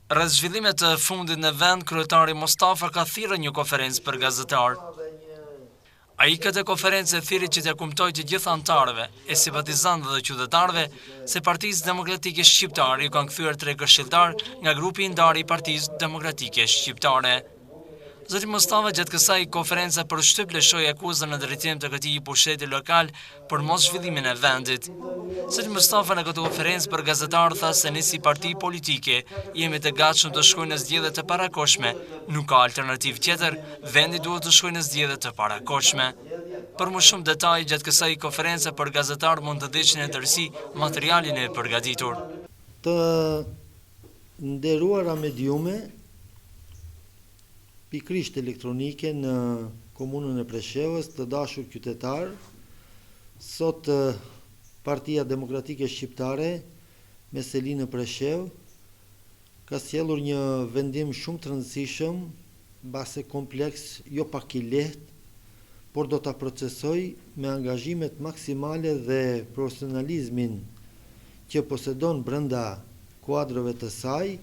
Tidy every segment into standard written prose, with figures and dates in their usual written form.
Rreth zhvillimet të fundit në vend, kryetari Mostafa ka thirrur një konferencë për gazetarë. Ai këtë konferencë thiri që t'ia kumtoi të gjithë anëtarëve, e simpatizantëve dhe qytetarëve se Partisë Demokratike Shqiptare ju kanë kthyer 3 këshilltar nga grupi i ndarë i Partisë Demokratike Shqiptare. Zoti Mustafa gjatë kësaj konference për shtyp lëshoi akuzën në drejtim të këtij pushteti lokal për mos zhvillimin e vendit. Zoti Mustafa në këtë konferencë për gazetarë tha se ne si parti politike jemi të gatshëm të shkojmë në zgjedhje të parakoshme, nuk ka alternativë tjetër, vendi duhet të shkojë në zgjedhje të parakoshme. Për më shumë detaj gjatë kësaj konference për gazetarë mund të ndiqni në tërësi materialin e përgatitur. Të nderuara mediume, pikrisht elektronike në komunën e Preshevës, të dashur qytetar, sot Partia Demokratike Shqiptare me seli në Preshev ka sjellur një vendim shumë të rëndësishëm, mbase kompleks, jo pak i lehtë, por do ta procesoj me angazhimet maksimale dhe profesionalizmin që posedon brenda kuadrove të saj,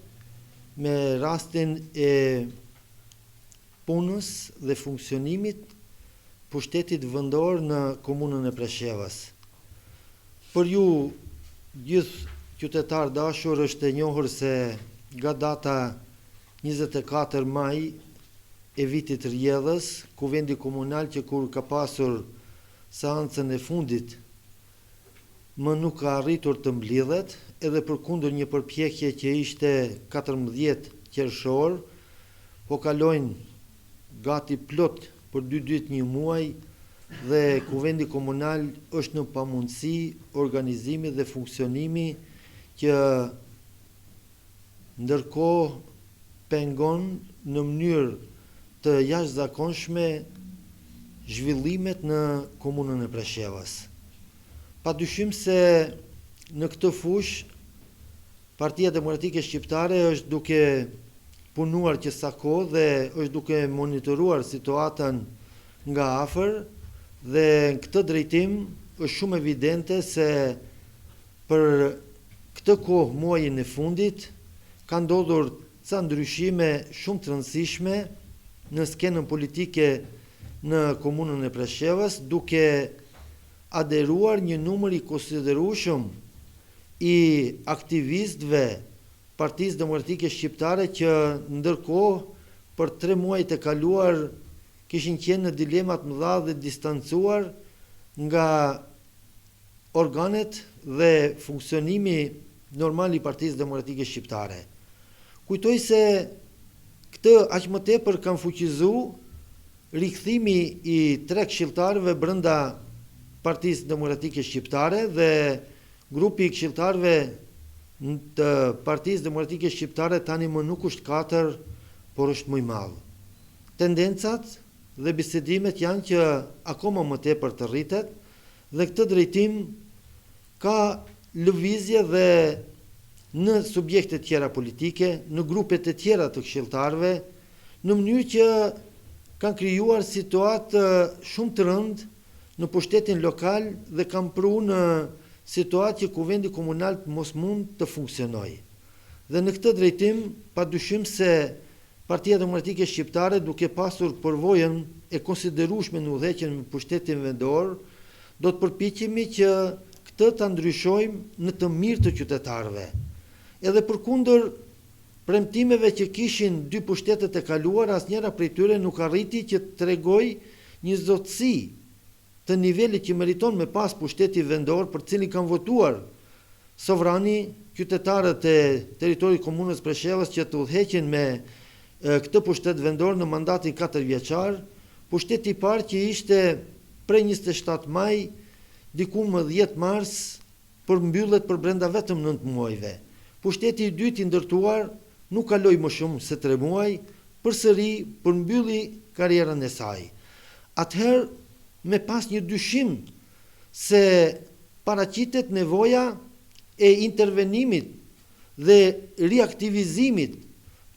me rastin e punës dhe funksionimit pushtetit vendor në komunën e Preshevës. Për ju gjithë qytetar dashur është e njohur se nga data 24 maj e vitit rjedhës, kuvendi komunal që kur ka pasur seancën e fundit më nuk ka arritur të mblidhet, edhe përkundër një përpjekje që ishte 14 qershor, po kalojnë gati plot për 2 ditë 1 muaj dhe kuvendi komunal është në pamundësi organizimi dhe funksionimi që ndërkohë pengon në mënyrë të jashtëzakonshme zhvillimet në komunën e Preshevës. Padyshim se në këtë fushë Partia Demokratike Shqiptare është duke punuar që sa kohë dhe është duke monitoruar situatën nga afër dhe në këtë drejtim është shumë evidente se për këtë kohë muajin e fundit ka ndodhur ca ndryshime shumë të rëndësishme në skenën politike në komunën e Preshevës, duke aderuar një numër i konsiderueshëm i aktivistëve Partisë Demokratike Shqiptare që ndërkohë për 3 muajt e kaluar kishin qenë në dilemat mëdha dhe distancuar nga organet dhe funksionimi normal i Partisë Demokratike Shqiptare. Kujtoj se këtë aq më tepër kanë fuqizuar rikthimi i 3 këshilltarëve brenda Partisë Demokratike Shqiptare dhe grupi i këshilltarëve të Partisë Demokratike Shqiptare tani më nuk është 4, por është më i madh. Tendencat dhe bisedimet janë që akoma më tepër të rritet dhe këtë drejtim ka lëvizje dhe në subjekte tjera politike, në grupet e tjera të këshilltarëve, në mënyrë që kanë krijuar situatë shumë të rëndë në pushtetin lokal dhe kanë prunë në situatë që kuvendi komunal mos mund të funksionojë. Dhe në këtë drejtim, padyshim se Partia Demokratike Shqiptare, duke pasur përvojën e konsiderueshme në udhëheqjen me pushtetin vendor, do të përpiqemi që këtë ta ndryshojmë në të mirë të qytetarëve. Edhe përkundër premtimeve që kishin 2 pushtetet e kaluara, asnjëra prej tyre nuk arriti që të tregojë një zotësi të nivelit që meriton me pas pushteti vendor për cilin kanë votuar sovrani, qytetarët e territorit komunës Preshevës që të udhëheqin me këtë pushtet vendor në mandatin 4 vjeçar, pushteti i parë që ishte prej 27 maj diku më 10 mars përmbyllet për brenda vetëm 9 muajve. Pushteti i dytë i ndërtuar nuk kaloi më shumë se 3 muaj, përsëri përmbylli karrierën e saj. Atëherë me pas një dyshim se paraqitet nevoja e intervenimit dhe riaktivizimit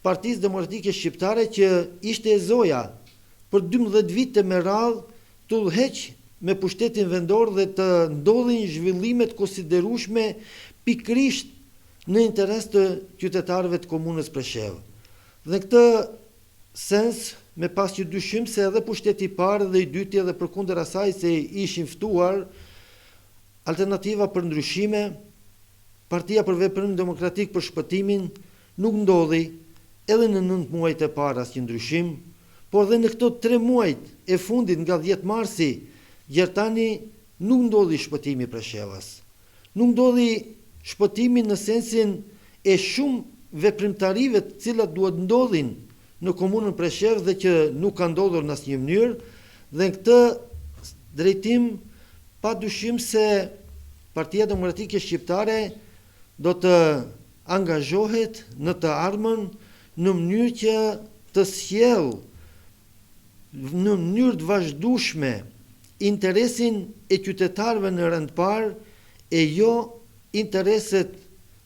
Partisë Demokratike Shqiptare që ishte e zoja për 12 vite me radhë të udhëheq me pushtetin vendor dhe të ndodhin zhvillimet konsiderueshme pikrisht në interes të qytetarëve të komunës Preshevë. Dhe këtë sens, me pas që dyshim se edhe pushteti i parë dhe i dyti edhe përkundër asaj se ishin ftuar Alternativa për Ndryshime, Partia për Veprim Demokratik për Shpëtimin, nuk ndodhi edhe në 9 muajt e parë asnjë ndryshim, por dhe në këto 3 muajt e fundit nga 10 marsi, gjertani nuk ndodhi shpëtimi i Preshevës. Nuk ndodhi shpëtimi në sensin e shumë veprimtarive të cilat duhet ndodhin në komunën Preshevë dhe që nuk ka ndodhur në asnjë mënyrë, dhe në këtë drejtim pa dyshim se Partia Demokratike Shqiptare do të angazhohet në të ardhmen në mënyrë që të sjellë në mënyrë të vazhdueshme interesin e qytetarëve në rend parë e jo intereset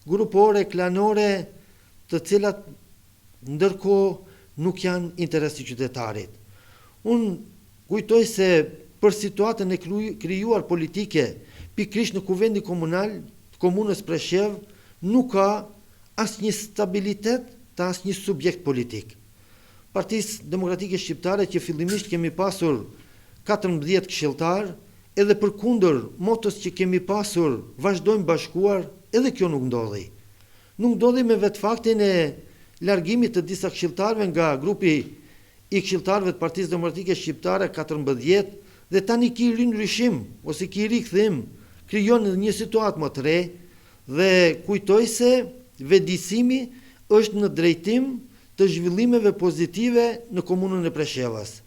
grupore, klanore, të cilat ndërkohë nuk janë interes i qytetarit. Unë kujtoj se për situatën e krijuar politike pikërisht në Kuvendin Komunal të komunës Preshevë nuk ka asnjë stabilitet të asnjë subjekt politik. Partisë Demokratike Shqiptare që fillimisht kemi pasur 14 këshilltar, edhe përkundër motos që kemi pasur vazhdojmë bashkuar, edhe kjo nuk ndodhi. Nuk ndodhi me vetë faktin e largimit të disa këshilltarëve nga grupi i këshilltarëve të Partisë Demokratike Shqiptare 14 dhe tani ki rinryshim ose ki rikthim krijon një situatë më të re dhe kujtoj se vendisimi është në drejtim të zhvillimeve pozitive në komunën e Preshevës.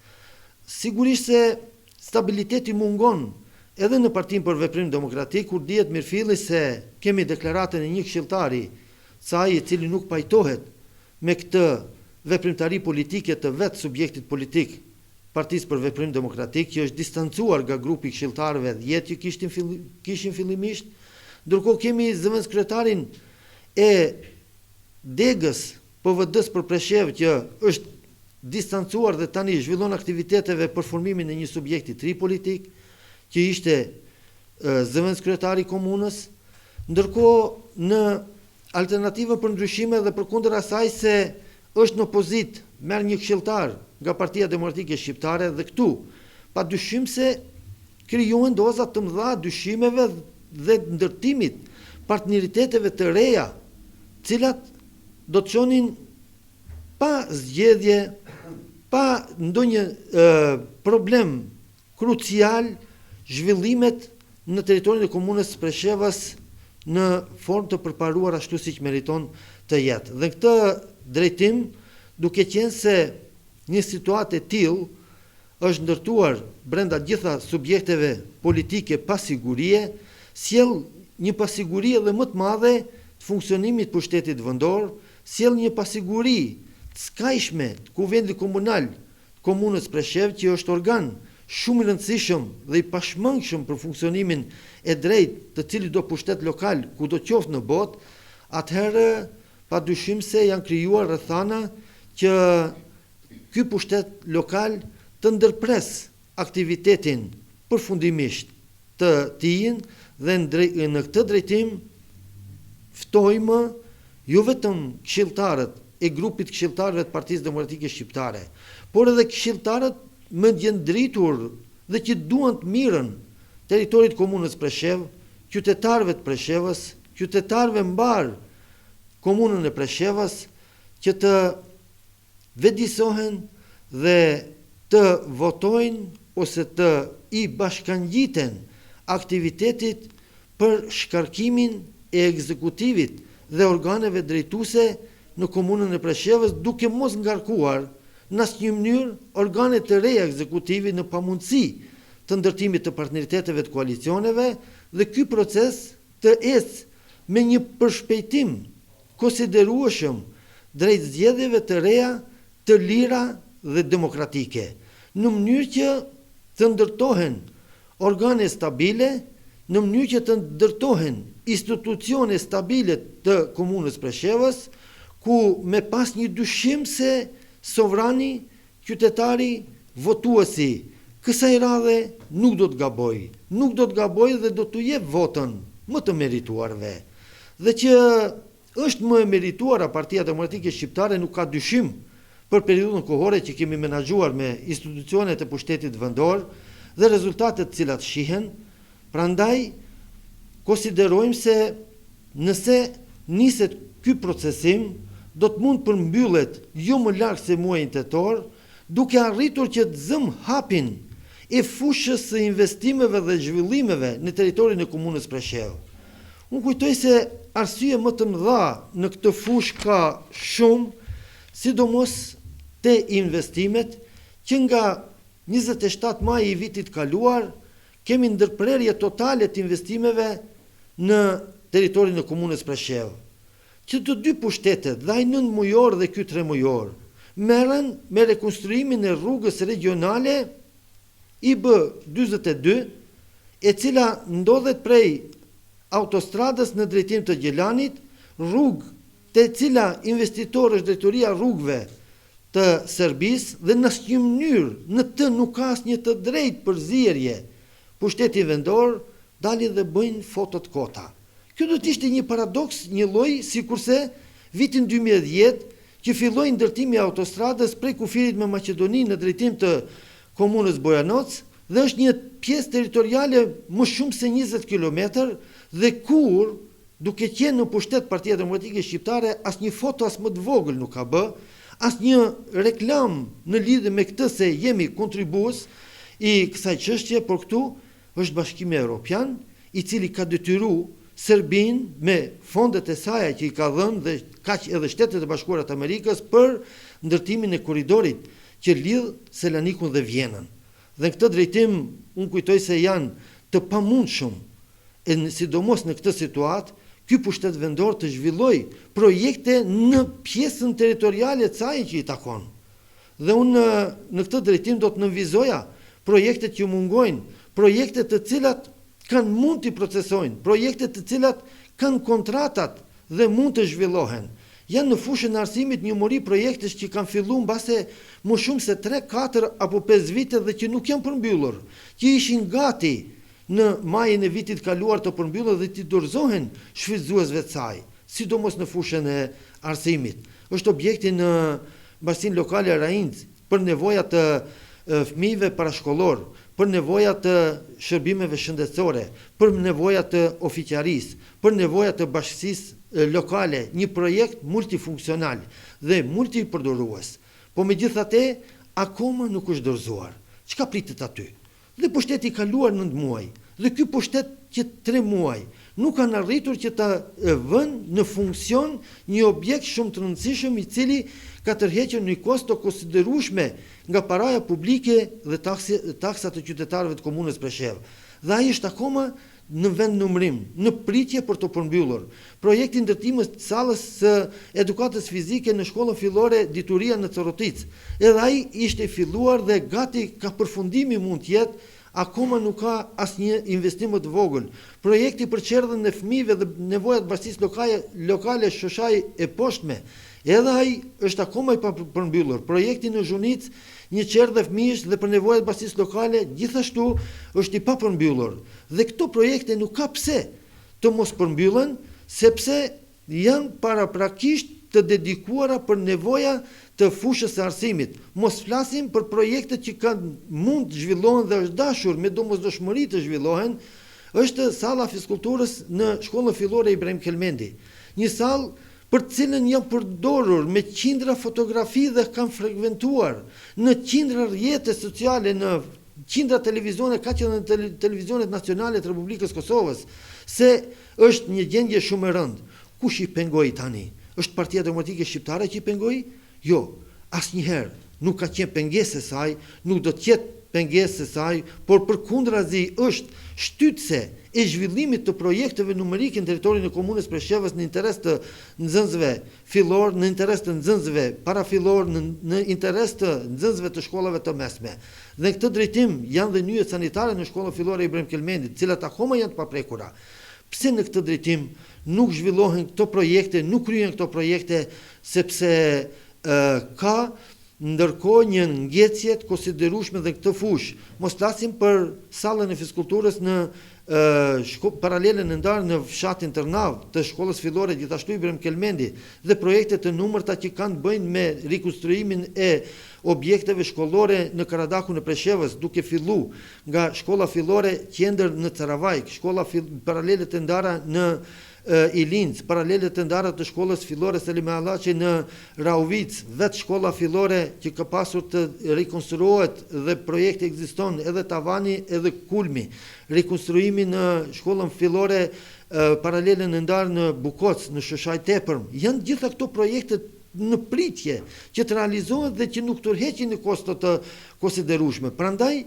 Sigurisht se stabiliteti mungon edhe në Partinë për Veprim Demokratik, kur dihet mirëfilli se kemi deklaratën e një këshilltari, sa ai i cili nuk pajtohet me këtë veprimtari politike të vetë subjektit politik Partisë për Veprim Demokratik, që është distancuar nga grupi i këshilltarëve 10 që kishin fillimisht, ndërkohë kemi zëvendës kryetarin e degës PVD-s për Preshevë që është distancuar dhe tani zhvillon aktiviteteve për formimin e një subjekti të ri politik, që ishte zëvendës kryetari i komunës, ndërkohë në Alternativën për Ndryshime dhe përkundër asaj se është në opozit, merr një këshilltar nga Partia Demokratike Shqiptare dhe këtu, pa dyshim se krijohen doza të mëdha dyshimeve dhe ndërtimit partneriteteve të reja, cilat do të çonin pa zgjedhje, pa ndonjë problem krucial zhvillimet në territorin e komunës së Preshevës në formë të përparuar ashtu siç meriton të jetë. Dhe këtë drejtim, duke qenë se një situatë e tillë është ndërtuar brenda gjitha subjekteve politike pasigurie, sjell një pasiguri edhe më të madhe të funksionimit të pushtetit vendor, sjell një pasiguri të skajshme të Kuvendit Komunal të komunës Preshevë, që është organ shumë i rëndësishëm dhe i pashmangshëm për funksionimin e drejtë të cili do pushtet lokal kudo qoftë në botë, atëherë padyshim se janë krijuar rrethana që ky pushtet lokal të ndërpres aktivitetin përfundimisht të tij dhe në këtë drejtim ftojmë jo vetëm këshilltarët e grupit këshilltarëve të Partisë Demokratike Shqiptare, por edhe këshilltarët më gjendritur dhe që duan të mirën territorit komunës Preshevë, qytetarëve të Preshevës, qytetarëve mbar komunën e Preshevës, që të vedisohen dhe të votojnë ose të i bashkangjiten aktivitetit për shkarkimin e ekzekutivit dhe organeve drejtuese në komunën e Preshevës, duke mos ngarkuar në asnjë mënyrë organet të reja ekzekutivi në pamundësi të ndërtimit të partneriteteve të koalicioneve dhe ky proces të ecë me një përshpejtim konsiderueshëm drejt zgjedhjeve të reja, të lira dhe demokratike, në mënyrë që të ndërtohen organe stabile, në mënyrë që të ndërtohen institucione stabile të komunës Preshevës, ku me pas një dyshim se sovrani, qytetari, votuesi, kësaj radhe nuk do të gaboj dhe do të jep votën më të merituarve. Dhe që është më e merituara Partia Demokratike Shqiptare, nuk ka dyshim për periudhën kohore që kemi menaxhuar me institucionet e pushtetit vendor dhe rezultatet të cilat shihen. Prandaj konsiderojmë se nëse niset ky procesim, do të mund përmbyllet jo më larg se muajin tetor, duke arritur që të zëm hapin e fushës së investimeve dhe zhvillimeve në territorin e komunës Preshevë. Unë kujtoj se arsye më të mëdha në këtë fushë ka shumë, sidomos te investimet, që nga 27 maj i vitit kaluar kemi ndërprerje totale të investimeve në territorin e komunës Preshevë. Që të dy pushtetet, dhe ai 9 mujor dhe ky 3 mujor, merren me rekonstruimin e rrugës regionale IB42, e cila ndodhet prej autostradës në drejtim të Gjelanit, rrugë te cila investitor është drejtoria rrugëve të Serbisë dhe në asnjë mënyrë në të nuk ka asnjë të drejtë përzierje pushteti vendor dalin dhe bëjnë fotot kota. Kjo do të ishte një paradoks, një lloj, sikurse vitin 2010 që filloi ndërtimi i autostradës prej kufirit me Maqedoni në drejtim të komunës Bojanoc dhe është një pjesë territoriale më shumë se 20 kilometër dhe kur, duke qenë në pushtet Partia Demokratike Shqiptare, asnjë foto as më të vogël nuk ka bë, asnjë reklam në lidhje me këtë se jemi kontribues i kësaj çështje, por këtu është Bashkimi Evropian, i cili ka detyruar Serbin me fondet e saj që i ka dhënë dhe kaq edhe Shtetet e Bashkuara të Amerikës për ndërtimin e korridorit që lidh Selanikun dhe Vjenën. Dhe në këtë drejtim unë kujtoj se janë të pamundshëm, sidomos në këtë situatë, ky pushtet vendor të zhvilloj projekte në pjesën territoriale të saj që i takon. Dhe unë në këtë drejtim do të nënvizoja projektet që mungojnë, projekte të cilat kanë mund të procesojnë, projekte të cilat kanë kontratat dhe mund të zhvillohen. Janë në fushën e arsimit një mori projektesh që kanë filluar mbase më shumë se 3, 4 apo 5 vite dhe që nuk janë përmbyllur, që ishin gati në majin e vitit kaluar të përmbyllur dhe të dorëzohen shfrytëzuesve të saj, sidomos në fushën e arsimit. Është objekti në basin lokale Rainc për nevojat të fëmijëve parashkollor, për nevojat të shërbimeve shëndetësore, për nevojat të ofiqarisë, për nevojat të bashkësisë lokale, një projekt multifunksional dhe multipërdorues. Po megjithatë, akoma nuk është dorëzuar. Çka pritet aty? Dhe pushteti i kaluar 9 muaj, dhe ky pushtet që 3 muaj nuk kanë arritur që ta vënë në funksion një objekt shumë të rëndësishëm i cili ka tërhequr një kosto konsiderueshme nga paraja publike dhe taksat të qytetarëve të komunës Preshevë. Dhe ai është akoma në vend numërim, në pritje për të përmbyllur. Projekti i ndërtimit të sallës së edukatës fizike në shkollën fillore Dituria në Corotic. Edhe ai ishte filluar dhe gati ka përfundimi mund të jetë, akoma nuk ka asnjë investim më të vogël. Projekti për çerdhjen e fëmijëve dhe nevojat bashkisë lokale Shoshaj e poshtme, edhe ai është akoma i papërmbyllur. Projekti në Zhunic, një çerdhje fëmijësh dhe për nevojat bashkisë lokale, gjithashtu është i papërmbyllur. Dhe këto projekte nuk ka pse të mos përmbyllen, sepse janë paraprakisht të dedikuara për nevoja të fushës së arsimit. Mos flasim për projekte që mund të zhvillohen dhe është dashur me domosdoshmëri të zhvillohen, është salla fizkulturës në shkollën fillore Ibrahim Kelmendi. Një sallë për të cilën janë përdorur me qindra fotografi dhe kanë frekuentuar në qindra rrjete sociale, në qindra televizione, ka që në televizionet nacionale të Republikës Kosovës, se është një gjendje shumë e rëndë. Kush i pengoi tani? Është Partia Demokratike Shqiptare që i pengoi? Jo, asnjëherë nuk ka qenë pengesë e saj, nuk do të jetë pengesë e saj, por përkundrazi është shtytëse e zhvillimit të projekteve numerike në territorin e komunës Preshevës në interes të nxënësve fillor, në interes të nxënësve parafillor, në interes të nxënësve të shkollave të mesme. Dhe në këtë drejtim janë dhe nyjet sanitare në shkollën fillore Ibrahim Kelmendi, të cilat akoma janë të paprekura. Pse në këtë drejtim nuk zhvillohen këto projekte, nuk kryen këto projekte, sepse ka ndërkohë një ngjecje të konsiderueshme dhe këtë fushë. Mos flasim për sallën e fizkulturës në paralele në ndarë në fshatin Tërnav të shkollës fillore gjithashtu Ibrahim Kelmendi dhe projekte të numërta që kanë bëjnë me rikonstruimin e objekteve shkollore në Karadakun e Preshevës, duke fillu nga shkolla fillore Qendër në Caravajk, paralele të ndara në Ilinc, paralele të ndara të shkollës fillore Selim Allaçi në Rauvic, vetë shkolla fillore që ka pasur të rekonstruohet dhe projekti ekziston edhe tavani edhe kulmi, rekonstruimi në shkollën fillore paralele në ndarë në Bukoc, në Shoshaj Tepërm, janë gjitha këto projekte në pritje që të realizohet dhe që nuk tërheqin në kosto të konsiderueshme. Prandaj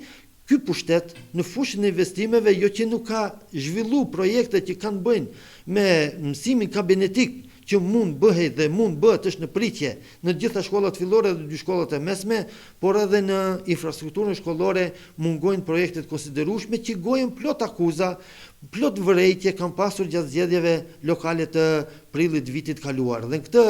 ky pushtet në fushën e investimeve jo që nuk ka zhvillu projekte që kanë bëjnë me mësimin kabinetik që mund bëhet dhe mund bëhet është në pritje në gjitha shkollat fillore dhe dy shkollat e mesme, por edhe në infrastrukturën shkollore mungojnë projektet konsiderueshme që gojen plot akuza, plot vërejtje kanë pasur gjatë zgjedhjeve lokale të prillit vitit kaluar. Dhe në këtë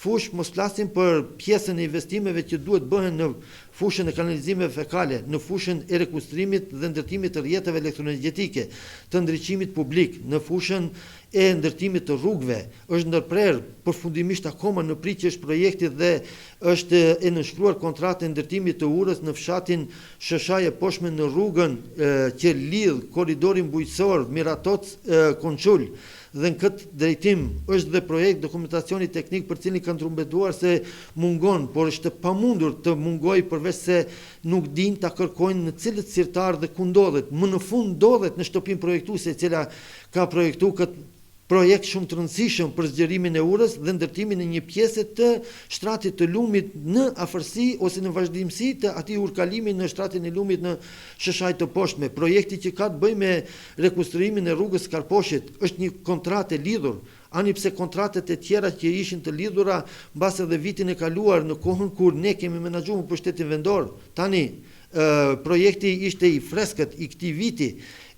fushë mos flasim për pjesën e investimeve që duhet bëhen në fushën e kanalizimeve fekale, në fushën e rekonstruimit dhe ndërtimit të rrjeteve elektroenergjetike, të ndriçimit publik, në fushën e ndërtimit të rrugëve, është ndërprer përfundimisht akoma në pritje është projekti dhe është e nënshkruar kontratë e ndërtimit të urës në fshatin Shoshaj e Poshtme në rrugën që lidh korridorin bujqësor Miratoc Konçul. Dhe në këtë drejtim është dhe projekt dokumentacioni teknik për cilin kanë trumbetuar se mungon, por është pamundur të mungoj përveç se nuk din ta kërkojnë në cilët sirtar dhe ku ndodhet. Më në fund ndodhet në shtëpinë projektuese e cila ka projektuar këtë projekt shumë të rëndësishëm për zgjerimin e urës dhe ndërtimin e një pjese të shtratit të lumit në afërsi ose në vazhdimsi të atij urkalimi në shtratin e lumit në Shoshaj të Poshtme. Projekti që ka të bëjë me rekonstruimin e rrugës Karposhit është një kontratë e lidhur, ani pse kontratet e tjera që ishin të lidhura mbas edhe vitin e kaluar në kohën kur ne kemi menaxhuar pushtetin vendor. Tani projekti ishte i freskët i këtij viti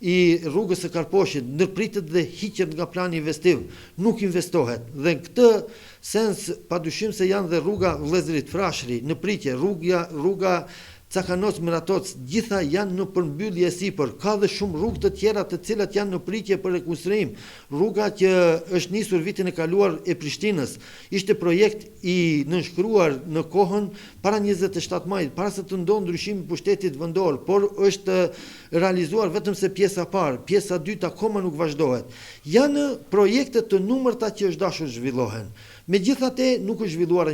i rrugës së Karposhit, ndërpritet dhe hiqet nga plani investiv, nuk investohet. Dhe në këtë sens padyshim se janë dhe rruga Vëllezërit Frashëri në pritje, rruga Cakanoc Miratoc, gjitha janë në përmbyllje sipër. Ka dhe shumë rrugë të tjera të cilat janë në pritje për rekonstruim. Rruga që është nisur vitin e kaluar e Prishtinës, ishte projekt i nënshkruar në kohën para 27 majit, para se të ndodhë ndryshimi i pushtetit vendor, por është realizuar vetëm se pjesa parë, pjesa dytë akoma nuk vazhdohet. Janë projekte të numërta që është dashur zhvillohen. Megjithatë nuk është zhvilluar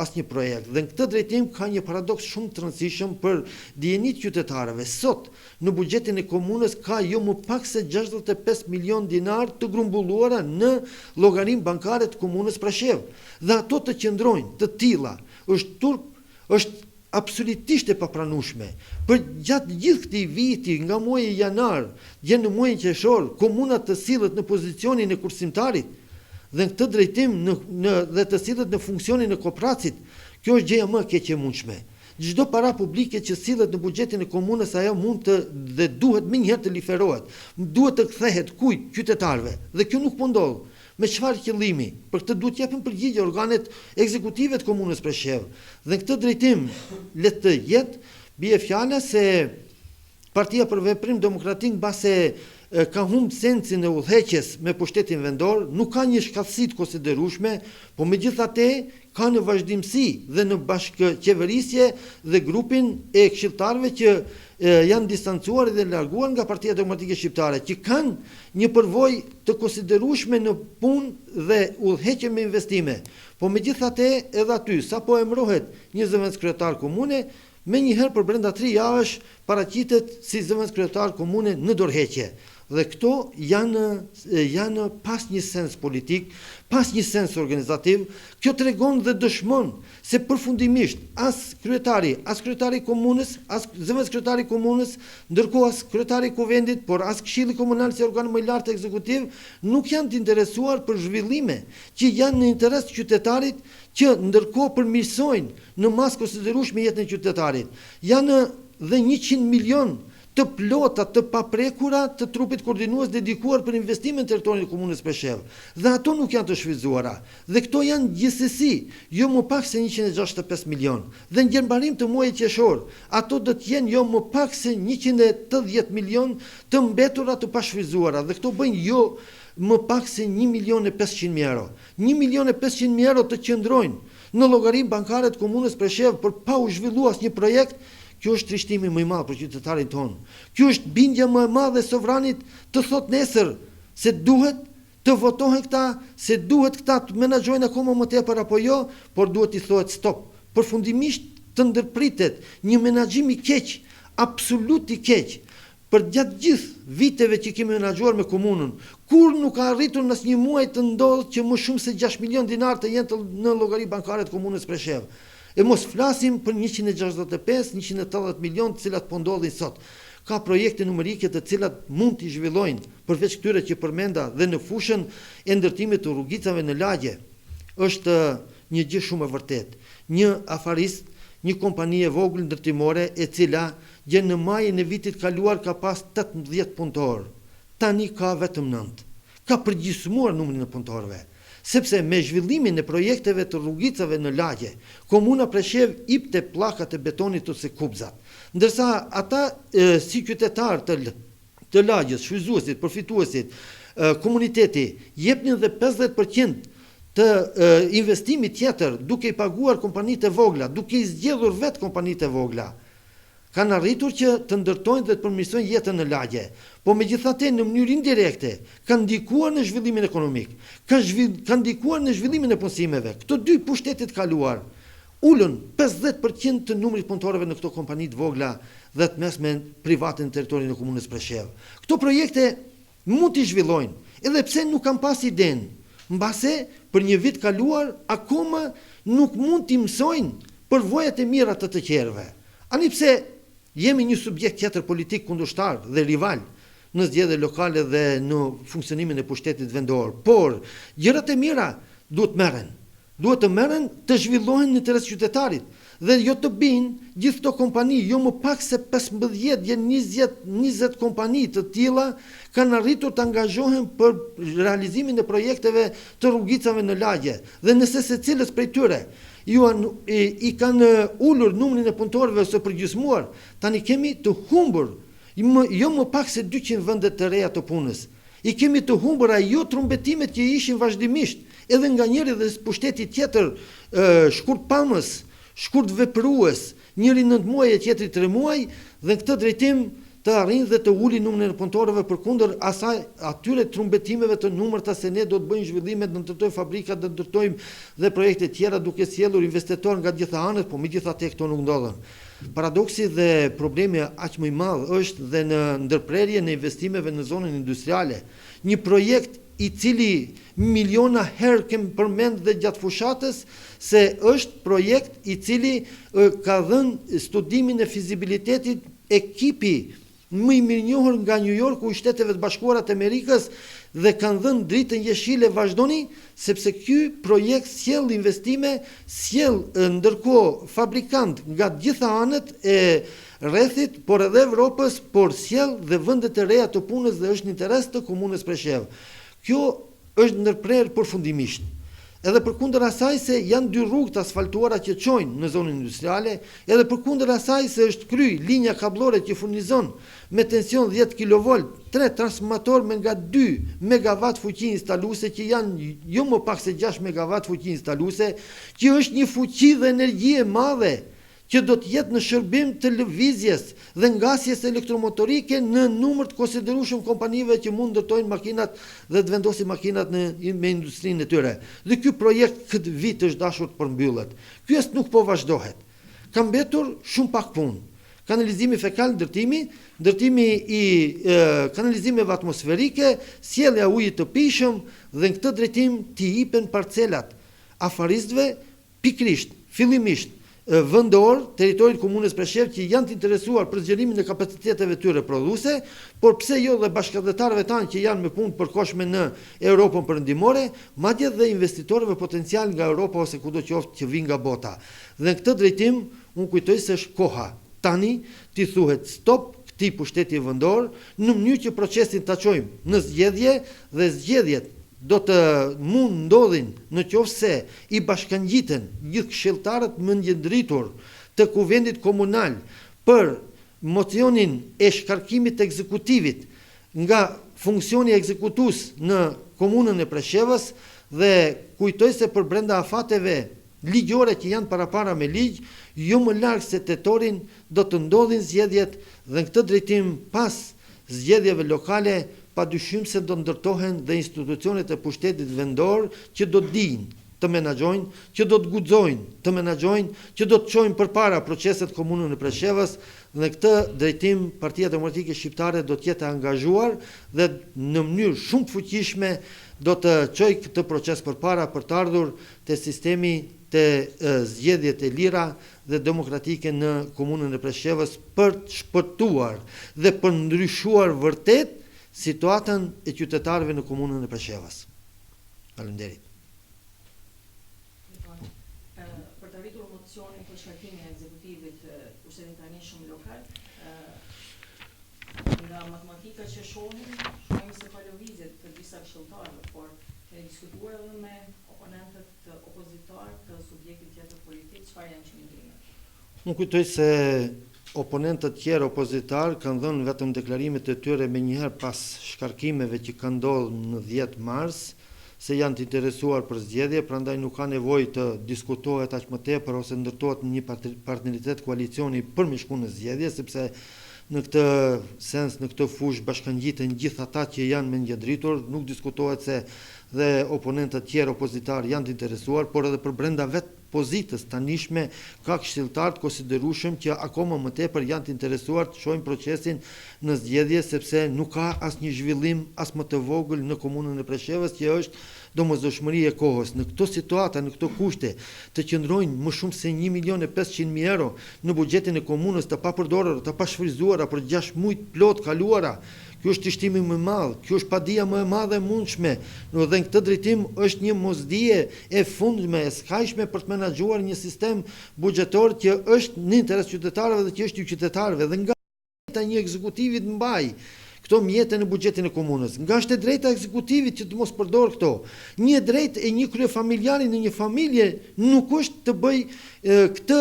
asnjë projekt dhe në këtë drejtim ka një paradoks shumë të rëndësishëm për dijenit qytetarëve. Sot në buxhetin e komunës ka jo më pak se 65 milion dinar të grumbulluara në llogarinë bankare të komunës Preshev. Dhe ato të qëndrojnë të tilla është absolutisht e papranueshme. Për gjatë gjithë këtij viti, nga muaji janar, deri në muajin qershor, komuna të sillet në pozicionin e kursimtarit dhe në këtë drejtim dhe të sillet në funksionin e kopracit. Kjo është gjëja më e keqe e mundshme. Çdo para publike që sillet në buxhetin e komunës ajo mund të dhe duhet menjëherë të liferohet. Duhet të kthehet kujt? Qytetarëve. Dhe kjo nuk po ndodh. Me çfarë qëllimi? Për këtë duhet japin përgjigje organet ekzekutive të komunës Preshev. Dhe në këtë drejtim le të jetë bie fjala se Partia për Veprim Demokratik mbase ka humbë sensin e udhëheqjes me pushtetin vendor, nuk ka një shkallësi të konsiderueshme, por megjithatë ka në vazhdimsi dhe në bashkëqeverisje dhe grupin e këshilltarëve që janë distancuar dhe larguar nga Partia Demokratike Shqiptare, që kanë një përvojë të konsiderueshme në punë dhe udhëheqje me investime. Po megjithatë edhe aty sapo emërohet një zëvendës kryetar komune, me njëherë për brenda 3 javësh paraqitet si zëvendës kryetar komune në dorëheqje. Dhe këto janë pas një sens politik, pas një sens organizativ. Kjo tregon dhe dëshmon se përfundimisht as kryetari i komunës, as zëvendës kryetari i komunës, ndërkohë as kryetari i kuvendit, por as këshilli komunal si organ më i lartë ekzekutiv nuk janë të interesuar për zhvillime që janë në interes të qytetarit, që ndërkohë përmirësojnë në masë konsiderueshme jetën e qytetarit. Janë dhe 100 milion të plota, të paprekura të trupit koordinues dedikuar për investime në territorin e komunës Preshevë. Dhe ato nuk janë të shfrytzuara. Dhe këto janë gjithsesi, jo më pak se 165 milion. Dhe në gjërmbarim të muajit qershor, ato do të jenë jo më pak se 180 milion të mbetura të pashfrytzuara. Dhe këto bëjnë jo më pak se 1.500.000 euro. 1.500.000 euro të qëndrojnë në llogarinë bankare të komunës Preshevë për pa u zhvilluar asnjë projekt. Kjo është trishtimi më i madh për qytetarin tonë. Kjo është bindja më e madhe e sovranit të thot nesër se duhet të votohen këta, se duhet këta të menaxhojnë akoma më tepër apo jo, por duhet i thuhet stop. Përfundimisht të ndërpritet një menaxhim i keq, absolut i keq, për gjatë gjithë viteve që kemi menaxhuar me komunën. Kur nuk ka arritur në asnjë muaj të ndodhë që më shumë se 6 milion dinar të jenë në llogari bankare të komunës Preshevë. E mos flasim për 165-180 milion të cilat po ndodhin sot. Ka projekte numerike të cilat mund t'i zhvillojnë, përveç këtyre që përmenda dhe në fushën e ndërtimit të rrugicave në lagje. Është një gjë shumë e vërtet. Një afarist, një kompani e vogël ndërtimore e cila gjë në majin e vitit kaluar ka pas 18 punëtor. Tani ka vetëm 9. Ka përgjysmuar numrin e punëtorëve. Sepse me zhvillimin e projekteve të rrugicave në lagje, komuna Preshevë jepte pllakat e betonit ose kubzat. Ndërsa ata si qytetar të lagjes, shfrytzuesit, përfituesit, komuniteti jepnin dhe 50% të investimit tjetër duke i paguar kompanitë e vogla, duke i zgjedhur vetë kompanitë e vogla. Kanë arritur që të ndërtojnë dhe të përmirësojnë jetën në lagje, po megjithatë në mënyrë indirekte kanë ndikuar në zhvillimin ekonomik, kanë ndikuar në zhvillimin e punësimeve. Këto dy pushtetit kaluar ulën 50% të numrit punëtorëve në këto kompani të vogla dhe të mesme private në territorin e komunës Preshevë. Këto projekte mund t'i zhvillojnë, edhe pse nuk kanë pas idenë, mbase për një vit kaluar akoma nuk mund t'i mësojnë përvojat e mira të të qerëve. Ani pse jemi një subjekt tjetër politik kundërshtar dhe rival në zgjedhje lokale dhe në funksionimin e pushtetit vendor, por gjërat e mira duhet merren. Duhet të merren, të zhvillohen në interes qytetarit dhe jo të binë gjithë këto kompani, jo më pak se 15-20 kompani të tilla kanë arritur të angazhohen për realizimin e projekteve të rrugicave në lagje. Dhe nëse secilës prej tyre i kanë ulur numrin e punëtorëve ose përgjysmuar, tani kemi të humbur jo më pak se 200 vende të reja të punës. I kemi të humbur ajo trumbetimet që ishin vazhdimisht, edhe nga njëri dhe pushteti tjetër shkurtpamës, shkurtveprues, njëri 9 muaj e tjetri 3 muaj, dhe në këtë drejtim të arrijnë dhe të ulin numrin e punëtorëve përkundër asaj atyre trumbetimeve të numërta se ne do të bëjmë zhvillime, do të ndërtojmë fabrika, do të ndërtojmë dhe projekte tjera duke sjellur investitor nga gjitha anët, po megjithatë këto nuk ndodhen. Paradoksi dhe problemi aq më i madh është dhe në ndërprerjen e investimeve në zonën industriale. Një projekt i cili miliona herë kem përmend dhe gjatë fushatës se është projekt i cili ka dhënë studimin e fizibilitetit ekipi më i mirënjohur nga New Yorku i Shteteve të Bashkuara të Amerikës dhe kanë dhënë dritën jeshile vazhdoni, sepse ky projekt sjell investime, sjell ndërkohë fabrikant nga gjitha anët e rrethit, por edhe Evropës, por sjell dhe vende të reja të punës dhe është në interes të komunës Preshevë. Kjo është ndërprerë përfundimisht. Edhe përkundër asaj se janë 2 rrugë të asfaltuara që çojnë në zonën industriale, edhe përkundër asaj se është kry linja kablore që furnizon me tension 10 kV 3 transformator me nga 2 MW fuqi instaluese që janë jo më pak se 6 MW fuqi instaluese, që është një fuqi dhe energji e madhe që do të jetë në shërbim të lëvizjes dhe ngasjes elektromotorike në numër të konsiderueshëm kompanive që mund ndërtojnë makinat dhe të vendosin makinat me industrinë e tyre. Dhe ky projekt këtë vit është dashur të përmbyllet. Ky as nuk po vazhdohet. Ka mbetur shumë pak punë. Kanalizimi fekal, ndërtimi i kanalizimeve atmosferike, sjellja e ujit të pijshëm dhe në këtë drejtim t'i jipen parcelat afaristëve pikrisht, fillimisht vendor, territorit komunës Preshevë që janë të interesuar për zgjerimin e kapaciteteve tyre prodhuese, por pse jo dhe bashkëdhetarëve tanë që janë me punë përkohshme në Europën perëndimore, madje dhe investitorëve potencial nga Europa ose kudo qoftë që vinë nga bota. Dhe në këtë drejtim, unë kujtoj se është koha tani t'i thuhet stop këtij pushteti vendor, në mënyrë që procesin ta çojmë në zgjedhje dhe zgjedhjet do të mund ndodhin në qoftë se i bashkangjiten gjithë këshilltarët mendjedritur të kuvendit komunal për mocionin e shkarkimit të ekzekutivit nga funksioni ekzekutues në komunën e Preshevës dhe kujtoj se për brenda afateve ligjore që janë parapara me ligj, jo më larg se tetorin do të ndodhin zgjedhjet dhe në këtë drejtim pas zgjedhjeve lokale padyshim se do ndërtohen dhe institucionet e pushtetit vendor që do dinë të menaxhojnë, që do të guxojnë të menaxhojnë, që do të çojnë përpara proceset komunën e Preshevës dhe në këtë drejtim Partia Demokratike Shqiptare do të jetë angazhuar dhe në mënyrë shumë të fuqishme do të çojë këtë proces përpara për të ardhur te sistemi të zgjedhjet e lira dhe demokratike në komunën e Preshevës për të shpëtuar dhe për ndryshuar vërtet situatën e qytetarëve në komunën e Preshevës. Faleminderit. Për të arritur mocionin për shkarkimin e ekzekutivit pushtetit tanishëm lokal, nga matematika që shohim se ka lëvizje të disa këshilltarëve, por kemi diskutuar edhe me oponentët opozitar të subjektit tjetër politik, çfarë janë qëndrimet? Unë kujtoj se oponentët tjerë opozitar kanë dhënë vetëm deklarimet e tyre me njëherë pas shkarkimeve që kanë ndodhur në 10 mars, se janë të interesuar për zgjedhje, prandaj nuk ka nevojë të diskutohet aq më tepër ose ndërtohet një partneritet koalicioni për me shkuar në zgjedhje, sepse në këtë sens, në këtë fushë bashkangjiten gjithë ata që janë mendjedritur, nuk diskutohet se dhe oponentët tjerë opozitar janë të interesuar, por edhe për brenda vetë pozitës tanishme ka këshilltar të konsiderueshëm që akoma më tepër janë të interesuar të shohin procesin në zgjedhje, sepse nuk ka asnjë zhvillim as më të vogël në komunën e Preshevës që është domosdoshmëri e kohës. Në këto situata, në këto kushte, të qëndrojnë më shumë se 1.500.000 euro në buxhetin e komunës të papërdorur, të pashfryzuara për 6 muaj plot kaluara. Kjo është shtimi më i madh, kjo është padia më e madhe e mundshme, dhe në këtë drejtim është një mosdije e fundme, e skajshme për të menaxhuar një sistem buxhetor që është në interes qytetarëve dhe që është i qytetarëve dhe nga një ekzekutivit mbaj këto mjete në buxhetin e komunës. Nga është e drejta e ekzekutivit që të mos përdor këto. Një drejtë e një kryefamiljari në një familje nuk është të bëj këtë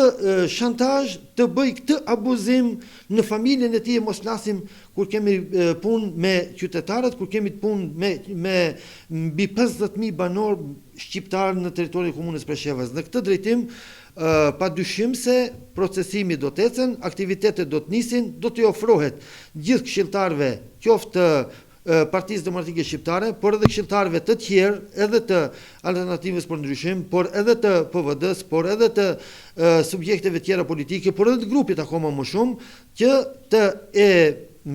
shantazh, të bëj këtë abuzim në familjen e tij, mos flasim kur kemi punë me qytetarët, kur kemi punë me mbi 50.000 banor shqiptar në territorin e komunës Preshevës. Në këtë drejtim pa dyshim se procesimi do të ecën, aktivitetet do të nisin, do të ofrohet gjithë këshilltarëve, qoftë Partisë Demokratike Shqiptare, por edhe këshilltarëve të tjerë, edhe të Alternativës për Ndryshim, por edhe të PVD-s, por edhe të subjekteve tjera politike, por edhe të grupit akoma më shumë, që të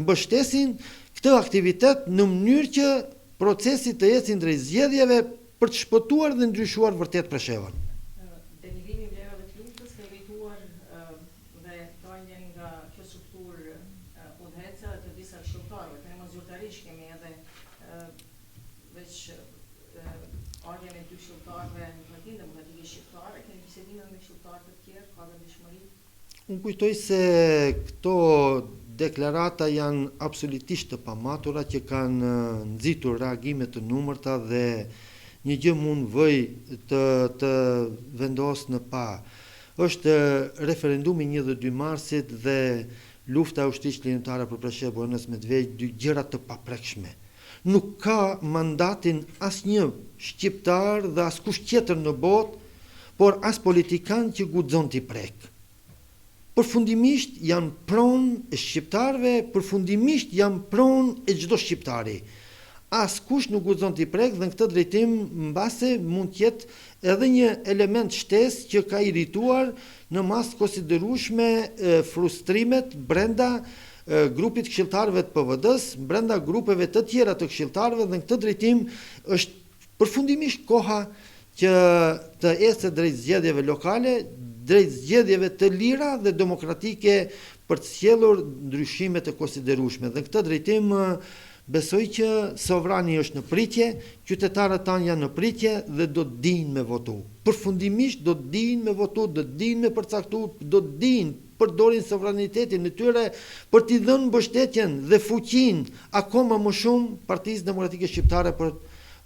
mbështesin këtë aktivitet në mënyrë që procesi të ecin drejt zgjedhjeve për të shpëtuar dhe ndryshuar vërtet Preshevën. Unë kujtoj se këto deklarata janë absolutisht të pamatura që kanë nxitur reagime të numërta dhe një gjë mund vëj të vendos në pa. Është referendumi 1 dhe 2 marsit dhe lufta e ushtrisë lirëtare për Preshevë Buenos Medved, dy gjëra të paprekshme. Nuk ka mandatin asnjë shqiptar dhe askush tjetër në botë, por as politikan që guxon t'i prek. Përfundimisht janë pronë e shqiptarëve, përfundimisht janë pronë e çdo shqiptari. Askush nuk guxon t'i prek dhe në këtë drejtim mbase mund të jetë edhe një element shtesë që ka irrituar në masë konsiderueshme frustrimet brenda grupit këshilltarëve të PVD-s, brenda grupeve të tjera të këshilltarëve dhe në këtë drejtim është përfundimisht koha që të ecë drejt zgjedhjeve lokale, drejt zgjedhjeve të lira dhe demokratike për të sjellur ndryshimet e konsiderueshme. Dhe në këtë drejtim besoj që sovrani është në pritje, qytetarët tanë janë në pritje dhe do të dinë me votu. Përfundimisht do të dinë me votu, do të dinë me përcaktu, do të dinë përdorin sovranitetin e tyre për t'i dhënë mbështetjen dhe fuqinë akoma më shumë Partisë Demokratike Shqiptare për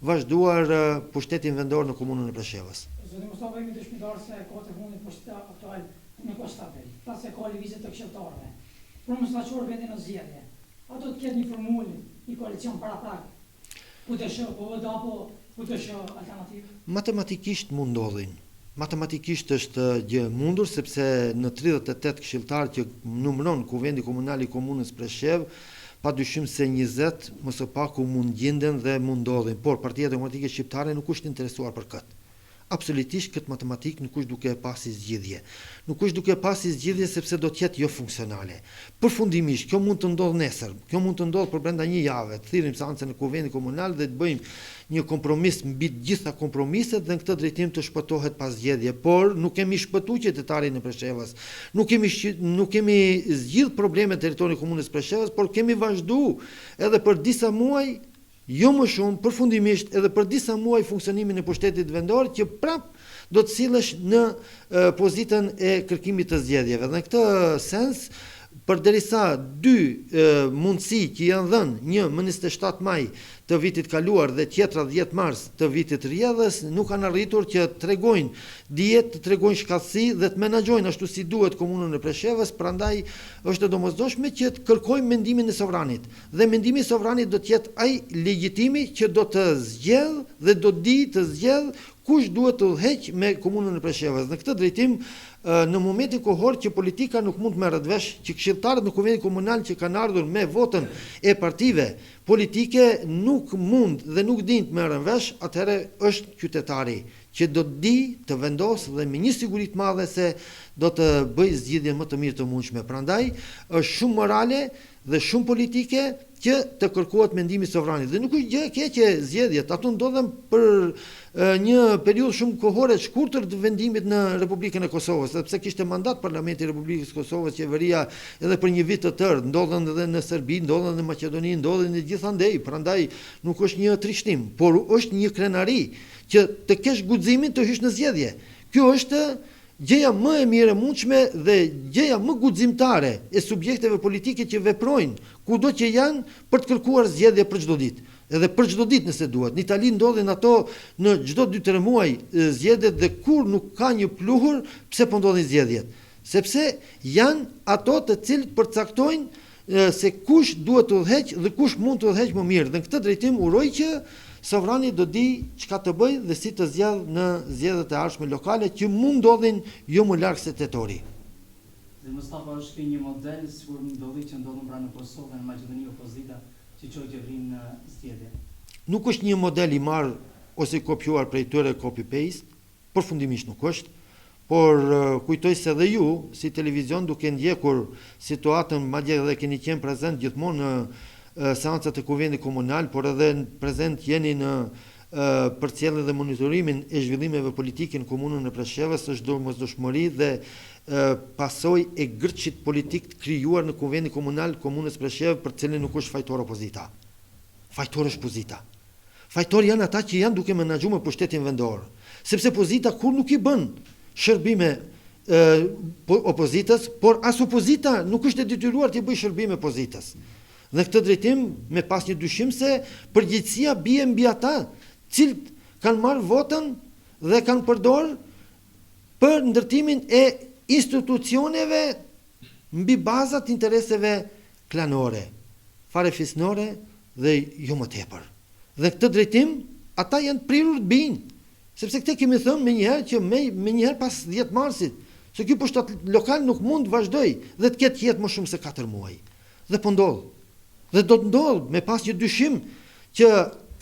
vazhduar pushtetin vendor në komunën e Preshevës. Zoti Mustafa, jemi dëshmitar se kohët e fundit pushteti aktual nuk ka stabil. Pra se ka lëvizje të këshilltarëve. Për mos na çuar vendin në zgjedhje. Ato të ketë një formulë, një koalicion paraprak. Ku të shoh po apo ku të shoh alternativë? Matematikisht mund ndodhin. Matematikisht është gjë mundur sepse në 38 këshilltar që numëron Kuvendi Komunal i Komunës Preshev, padyshim se 20 më së paku mund gjenden dhe mund ndodhin, por Partia Demokratike Shqiptare nuk është interesuar për këtë. Absolutisht këtë matematik nuk është duke e pasi zgjidhje. Nuk është duke e pasi zgjidhje sepse do të jetë jo funksionale. Përfundimisht, kjo mund të ndodhë nesër, kjo mund të ndodhë për brenda një jave, të thirrim seancën e Kuvendit Komunal dhe të bëjmë një kompromis mbi të gjitha kompromiset dhe në këtë drejtim të shpëtohet pas zgjedhje, por nuk kemi shpëtuar qytetarin e Preshevës. Nuk kemi zgjidh problemet e territorit të komunës Preshevës, por kemi vazhduar edhe për disa muaj, jo më shumë, përfundimisht edhe për disa muaj funksionimin e pushtetit vendor që prap do të sillesh në pozitën e kërkimit të zgjedhjeve. Dhe në këtë sens, përderisa dy mundësi që janë dhënë, një më 27 maj të vitit kaluar dhe tjetra 10 mars të vitit rrjedhës, nuk kanë arritur që të tregojnë dietë, të tregojnë shkallësi dhe të menaxhojnë ashtu si duhet komunën e Preshevës, prandaj është e domosdoshme që të kërkojmë mendimin e sovranit. Dhe mendimi i sovranit do të jetë ai legjitimi që do të zgjedh dhe do di të zgjedh kush duhet të udhëheq me komunën e Preshevës. Në këtë drejtim, në momentin kohor që politika nuk mund të merret vesh, që këshilltarët në Kuvendin Komunal që kanë ardhur me votën e partive politike nuk mund dhe nuk din të merren vesh, atëherë është qytetari që do të di të vendosë dhe me një siguri të madhe se do të bëjë zgjidhjen më të mirë të mundshme. Prandaj është shumë morale dhe shumë politike që të kërkohet mendimi sovranit. Dhe nuk është gjë e keqe zgjedhjet, ato ndodhen për një periudhë shumë kohore të shkurtër të vendimit në Republikën e Kosovës, sepse kishte mandat Parlamenti i Republikës së Kosovës, qeveria edhe për një vit të tërë, ndodhen edhe në Serbi, ndodhen në Maqedoni, ndodhen në gjithandej, prandaj nuk është një trishtim, por është një krenari që të kesh guximin të hysh në zgjedhje. Kjo është gjëja më e mirë e mundshme dhe gjëja më guximtare e subjekteve politike që veprojnë kudo që janë për të kërkuar zgjedhje për çdo ditë. Edhe për çdo ditë nëse duhet. Në Itali ndodhin ato në çdo 2-3 muaj zgjedhjet dhe kur nuk ka një pluhur, pse po ndodhin zgjedhjet? Sepse janë ato të cilët përcaktojnë se kush duhet të udhëheq dhe kush mund të udhëheq më mirë. Dhe në këtë drejtim uroj që sovrani do di çka të bëjë dhe si të zgjidh në zgjedhjet e ardhshme lokale që mund ndodhin jo më larg se tetori. Dhe Mustafa është një model sikur ndodhi që ndodhën pra në Kosovë dhe në Maqedoni opozita që çojë qeverinë në zgjedhje. Nuk është një model i marr ose kopjuar prej tyre copy paste, përfundimisht nuk është, por kujtoj se dhe ju si televizion duke ndjekur situatën, madje edhe keni qenë prezent gjithmonë në seancat e Kuvendit Komunal, por edhe prezent jeni në përcjelljen dhe monitorimin e zhvillimeve politike në komunën e Preshevës, është domosdoshmëri dhe pasojë e gërçit politik të krijuar në Kuvendin Komunal komunës Preshevë, për të cilin nuk është fajtor opozita. Fajtor është pozita. Fajtor janë ata që janë duke menaxhuar pushtetin vendor, sepse pozita kur nuk i bën shërbime opozitës, por as opozita nuk është e detyruar të bëjë shërbime pozitës. Në këtë drejtim, me pas një dyshim se përgjegjësia bie mbi ata, cilët kanë marrë votën dhe kanë përdorur për ndërtimin e institucioneve mbi bazat intereseve klanore, farefisnore dhe jo më tepër. Dhe këtë drejtim, ata janë prirur të bijnë, sepse këtë kemi thënë menjëherë që menjëherë pas 10 marsit, se ky pushtet lokal nuk mund të vazhdojë dhe të ketë jetë më shumë se 4 muaj. Dhe po ndodh. Dhe do të ndodh me pas një dyshim që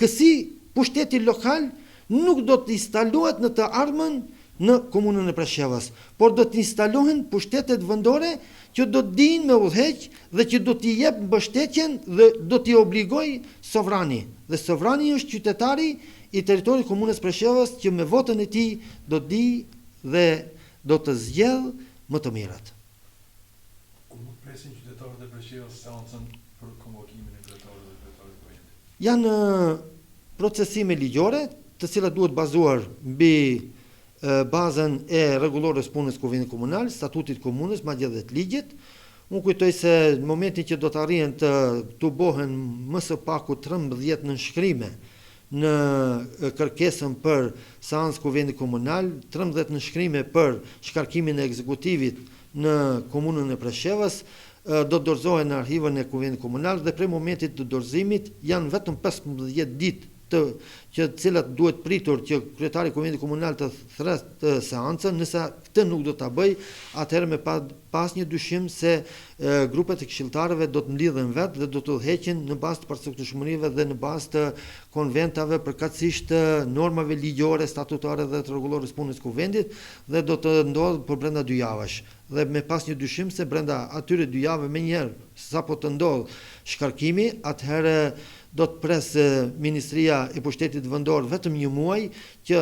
kësi pushteti lokal nuk do të instalohet në të ardhmen në komunën e Preshevës, por do të instalohen pushtetet vendore që do të dinë me udhëheq dhe që do t'i jep mbështetjen dhe do t'i obligoj sovrani. Dhe sovrani është qytetari i teritorit komunës Preshevës që me votën e tij do të di dhe do të zgjedh më të mirat. Ku mund presin qytetarët e Preshevës seancën për konvokimin e kryetarëve dhe kryetarit të vendit? Janë procesime ligjore, të cilat duhet bazuar mbi bazën e rregullores punës Kuvendit Komunal, statutit komunës, madje edhe të ligjit. Unë kujtoj se në momentin që do të arrijën të bohen më së paku 13 nënshkrime në kërkesën për seancë Kuvendit Komunal, 13 nënshkrime për shkarkimin e ekzekutivit në komunën e Preshevës, do të dorëzohen në arhivën e Kuvendit Komunal dhe prej momentit të dorëzimit janë vetëm 15 ditë që cilat duhet pritur që kryetari i Kuvendit Komunal të thresë seancën. Nëse këtë nuk do ta bëj, atëherë me pas një dyshim se grupet e këshilltarëve do të mlidhen vetë dhe do të udhëheqin në bazë të përcaktueshmërive dhe në bazë të konventave përkatësisht normave ligjore, statutare dhe të rregullores punës Kuvendit dhe do të ndodhë për brenda 2 javësh. Dhe me pas një dyshim se brenda atyre 2 javëve menjëherë sapo të ndodh shkarkimi, atëherë do të presë Ministria e Pushtetit Vendor vetëm 1 muaj që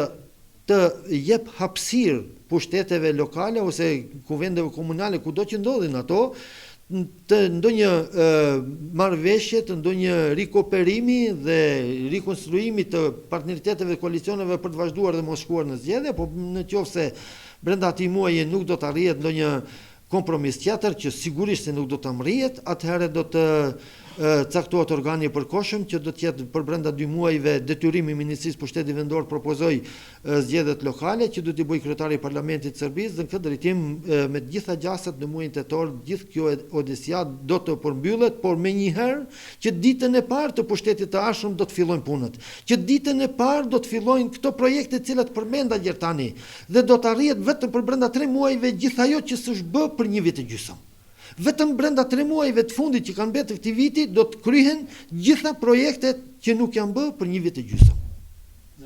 të jep hapësirë pushteteve lokale ose kuvendeve komunale kudo që ndodhin ato, të ndonjë marrëveshje, të ndonjë rikoperimi dhe rikonstruimi të partneriteteve dhe koalicioneve për të vazhduar dhe mos shkuar në zgjedhje, po në qoftë se brenda atij muaji nuk do të arrihet ndonjë kompromis tjetër që sigurisht se nuk do të arrihet, atëherë do të caktohet organi i përkohshëm që do të jetë për brenda 2 muajve detyrimi i Ministrisë Pushtetit Vendor propozoi zgjedhjet lokale që do t'i bëjë kryetari i Parlamentit të Serbisë dhe në këtë drejtim me të gjitha gjasat në muajin tetor gjithë kjo odesia do të përmbyllet, por menjëherë që ditën e parë të pushtetit të ardhshëm do të fillojnë punët. Që ditën e parë do të fillojnë këto projekte të cilat përmenda Gjertani dhe do të arrihet vetëm për brenda 3 muajve gjithë ajo që s'është bë për 1 vit e gjysmë. Vetëm brenda 3 muajve të fundit që kanë mbetur këtij viti do të kryhen gjitha projektet që nuk janë bërë për 1 vit e gjysmë.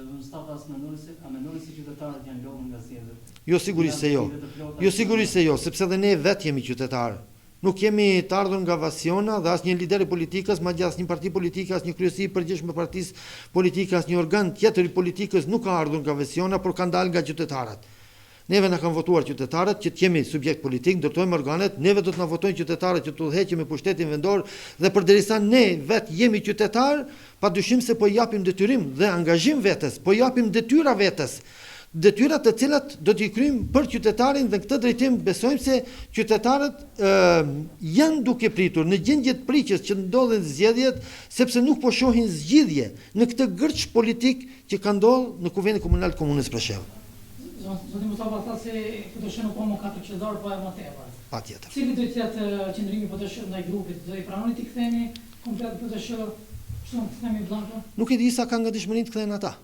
Mendoni se qytetarët janë lodhur nga zgjedhjet? Jo, sigurisht se jo. Jo, sigurisht se jo, sepse edhe ne vetë jemi qytetarë. Nuk jemi të ardhur nga Vasiona dhe asnjë lider i politikës, madje asnjë parti politike, asnjë kryesi i përgjithshme partisë politike, asnjë organ tjetër i politikës nuk ka ardhur nga Vasiona, por ka dalë nga qytetarët. Neve na kanë votuar qytetarët që të jemi subjekt politik, ndërtojmë organet, neve do të na votojnë qytetarët që të udhëheqim me pushtetin vendor dhe përderisa ne vetë jemi qytetar, padyshim se po japim detyrim dhe angazhim vetes, po japim detyra vetes. Detyrat të cilat do t'i kryjmë për qytetarin dhe në këtë drejtim besojmë se qytetarët janë duke pritur në gjendje të pritjes që ndodhin zgjedhjet, sepse nuk po shohin zgjidhje në këtë gërç politik që ka ndodhur në Kuvendin Komunal të Komunës Preshevë. Zoti Mustafa tha se këto shë nuk më 4 qytetarë, po e më tepër. Patjetër. Cili do të jetë qëndrimi po të shë ndaj grupit? Do i pranoni t'i ktheni komplet po të shë, kështu të themi bllaka? Nuk e di sa kanë gatishmërinë të kthehen ata.